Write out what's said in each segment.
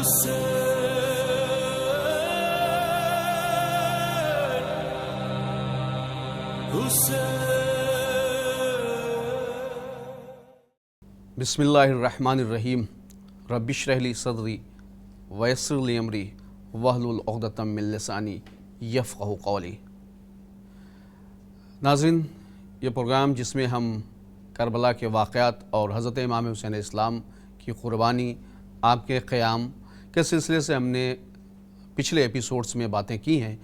بسم اللہ الرحمن الرحیم رب اشرح لی صدری ویسر لی امری واحلل عقدۃ من لسانی یفقہوا قولی۔ ناظرین، یہ پروگرام جس میں ہم کربلا کے واقعات اور حضرت امام حسین علیہ السلام کی قربانی، آپ کے قیام کے سلسلے سے ہم نے پچھلے ایپیسوڈز میں باتیں کی ہیں۔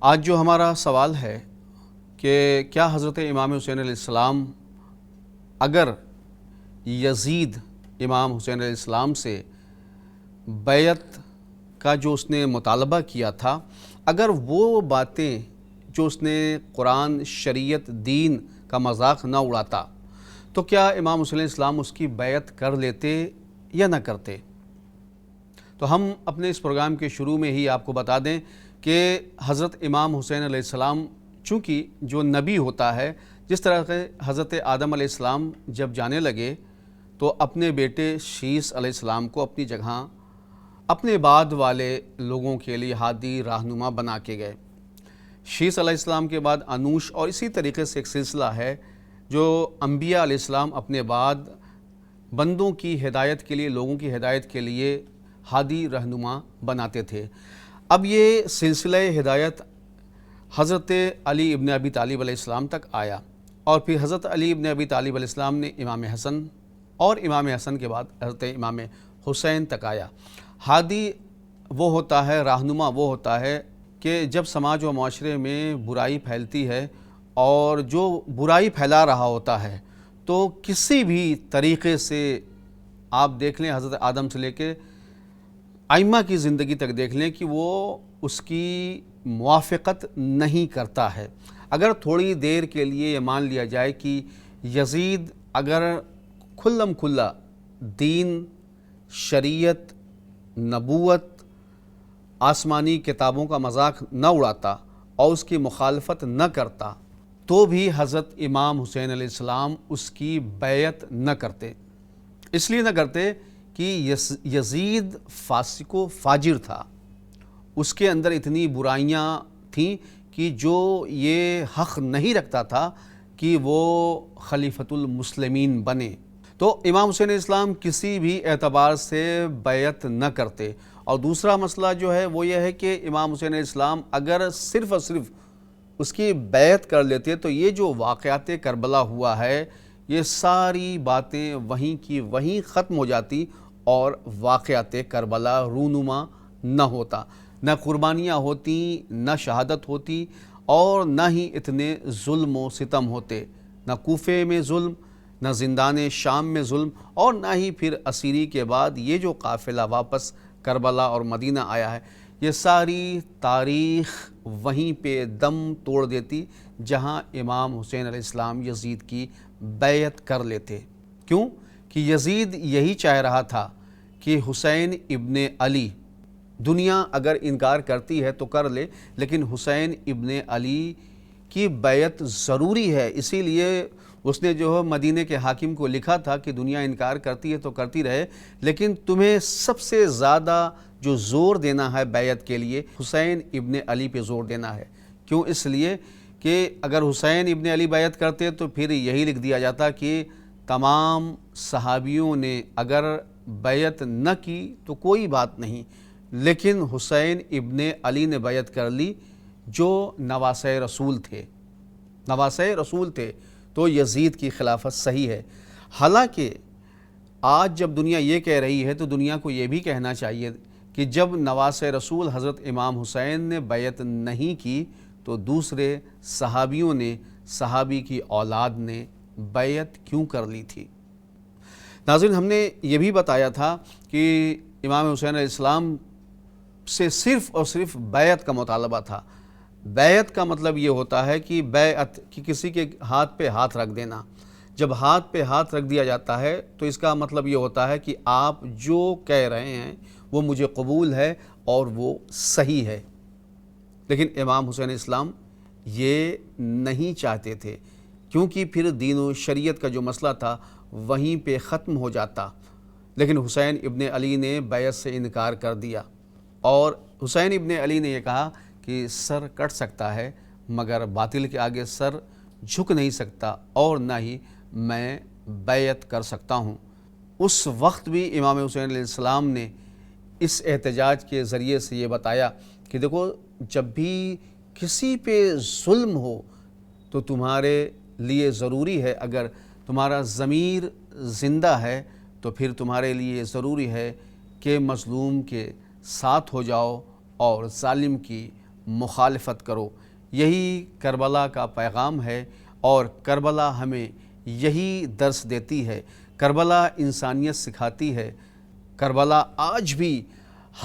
آج جو ہمارا سوال ہے کہ کیا حضرت امام حسین علیہ السلام اگر یزید امام حسین علیہ السلام سے بیعت کا جو اس نے مطالبہ کیا تھا، اگر وہ باتیں جو اس نے قرآن، شریعت، دین کا مذاق نہ اڑاتا تو کیا امام حسین علیہ السلام اس کی بیعت کر لیتے یا نہ کرتے؟ تو ہم اپنے اس پروگرام کے شروع میں ہی آپ کو بتا دیں کہ حضرت امام حسین علیہ السلام چونکہ جو نبی ہوتا ہے، جس طرح کہ حضرت آدم علیہ السلام جب جانے لگے تو اپنے بیٹے شیث علیہ السلام کو اپنی جگہ اپنے بعد والے لوگوں کے لیے ہادی رہنما بنا کے گئے۔ شیث علیہ السلام کے بعد انوش، اور اسی طریقے سے ایک سلسلہ ہے جو انبیاء علیہ السلام اپنے بعد بندوں کی ہدایت کے لیے، لوگوں کی ہدایت کے لیے ہادی رہنما بناتے تھے۔ اب یہ سلسلہ ہدایت حضرت علی ابن ابی طالب علیہ السلام تک آیا، اور پھر حضرت علی ابن ابی طالب علیہ السلام نے امام حسن، اور امام حسن کے بعد حضرت امام حسین تک آیا۔ ہادی وہ ہوتا ہے، رہنما وہ ہوتا ہے کہ جب سماج و معاشرے میں برائی پھیلتی ہے اور جو برائی پھیلا رہا ہوتا ہے تو کسی بھی طریقے سے آپ دیکھ لیں، حضرت آدم سے لے کے ائمہ کی زندگی تک دیکھ لیں کہ وہ اس کی موافقت نہیں کرتا ہے۔ اگر تھوڑی دیر کے لیے یہ مان لیا جائے کہ یزید اگر کھلم کھلا دین، شریعت، نبوت، آسمانی کتابوں کا مذاق نہ اڑاتا اور اس کی مخالفت نہ کرتا تو بھی حضرت امام حسین علیہ السلام اس کی بیعت نہ کرتے۔ اس لیے نہ کرتے کہ یزید فاسق و فاجر تھا، اس کے اندر اتنی برائیاں تھیں کہ جو یہ حق نہیں رکھتا تھا کہ وہ خلیفۃ المسلمین بنے۔ تو امام حسین علیہ السلام کسی بھی اعتبار سے بیعت نہ کرتے۔ اور دوسرا مسئلہ جو ہے وہ یہ ہے کہ امام حسین علیہ السلام اگر صرف اور صرف اس کی بیعت کر لیتے تو یہ جو واقعات کربلا ہوا ہے، یہ ساری باتیں وہیں کی وہیں ختم ہو جاتی اور واقعات کربلا رونما نہ ہوتا، نہ قربانیاں ہوتی، نہ شہادت ہوتی، اور نہ ہی اتنے ظلم و ستم ہوتے، نہ کوفے میں ظلم، نہ زندان شام میں ظلم، اور نہ ہی پھر اسیری کے بعد یہ جو قافلہ واپس کربلا اور مدینہ آیا ہے، یہ ساری تاریخ وہیں پہ دم توڑ دیتی جہاں امام حسین علیہ السلام یزید کی بیعت کر لیتے۔ کیوں کہ یزید یہی چاہ رہا تھا کہ حسین ابن علی، دنیا اگر انکار کرتی ہے تو کر لے، لیکن حسین ابن علی کی بیعت ضروری ہے۔ اسی لیے اس نے جو مدینہ کے حاکم کو لکھا تھا کہ دنیا انکار کرتی ہے تو کرتی رہے، لیکن تمہیں سب سے زیادہ جو زور دینا ہے بیعت کے لیے، حسین ابن علی پہ زور دینا ہے۔ کیوں؟ اس لیے کہ اگر حسین ابن علی بیعت کرتے تو پھر یہی لکھ دیا جاتا کہ تمام صحابیوں نے اگر بیعت نہ کی تو کوئی بات نہیں، لیکن حسین ابن علی نے بیعت کر لی جو نواسۂ رسول تھے، نواسۂ رسول تھے، تو یزید کی خلافت صحیح ہے۔ حالانکہ آج جب دنیا یہ کہہ رہی ہے تو دنیا کو یہ بھی کہنا چاہیے کہ جب نواسۂ رسول حضرت امام حسین نے بیعت نہیں کی تو دوسرے صحابیوں نے، صحابی کی اولاد نے بیعت کیوں کر لی تھی۔ ناظرین، ہم نے یہ بھی بتایا تھا کہ امام حسین علیہ السلام سے صرف اور صرف بیعت کا مطالبہ تھا۔ بیعت کا مطلب یہ ہوتا ہے کہ بیعت کہ کسی کے ہاتھ پہ ہاتھ رکھ دینا۔ جب ہاتھ پہ ہاتھ رکھ دیا جاتا ہے تو اس کا مطلب یہ ہوتا ہے کہ آپ جو کہہ رہے ہیں وہ مجھے قبول ہے اور وہ صحیح ہے۔ لیکن امام حسین اسلام یہ نہیں چاہتے تھے، کیونکہ پھر دین و شریعت کا جو مسئلہ تھا وہیں پہ ختم ہو جاتا۔ لیکن حسین ابن علی نے بیعت سے انکار کر دیا، اور حسین ابن علی نے یہ کہا کہ سر کٹ سکتا ہے مگر باطل کے آگے سر جھک نہیں سکتا، اور نہ ہی میں بیعت کر سکتا ہوں۔ اس وقت بھی امام حسین علیہ السلام نے اس احتجاج کے ذریعے سے یہ بتایا کہ دیکھو، جب بھی کسی پہ ظلم ہو تو تمہارے لیے ضروری ہے، اگر تمہارا ضمیر زندہ ہے تو پھر تمہارے لیے ضروری ہے کہ مظلوم کے ساتھ ہو جاؤ اور ظالم کی مخالفت کرو۔ یہی کربلا کا پیغام ہے، اور کربلا ہمیں یہی درس دیتی ہے، کربلا انسانیت سکھاتی ہے۔ کربلا آج بھی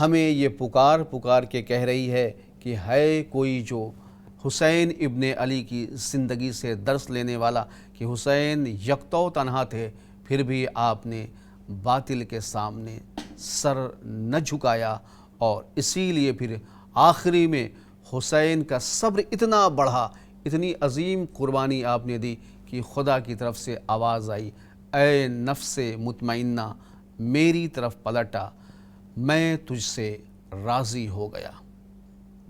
ہمیں یہ پکار کے کہہ رہی ہے کہ ہے کوئی جو حسین ابن علی کی زندگی سے درس لینے والا، کہ حسین یکتا و تنہا تھے، پھر بھی آپ نے باطل کے سامنے سر نہ جھکایا، اور اسی لیے پھر آخری میں حسین کا صبر اتنا بڑھا، اتنی عظیم قربانی آپ نے دی کہ خدا کی طرف سے آواز آئی، اے نفس مطمئنہ میری طرف پلٹا، میں تجھ سے راضی ہو گیا۔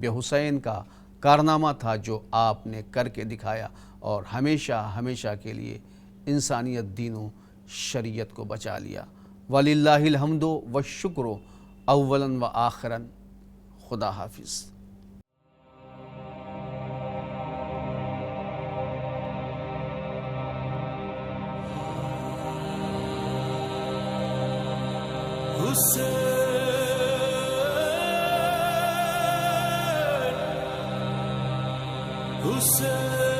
یہ حسین کا کارنامہ تھا جو آپ نے کر کے دکھایا، اور ہمیشہ کے لیے انسانیت، دین و شریعت کو بچا لیا۔ وَلِلَّهِ الْحَمْدُ وَالشُّكْرُ اولاً وآخراً۔ خدا حافظ۔ Hussein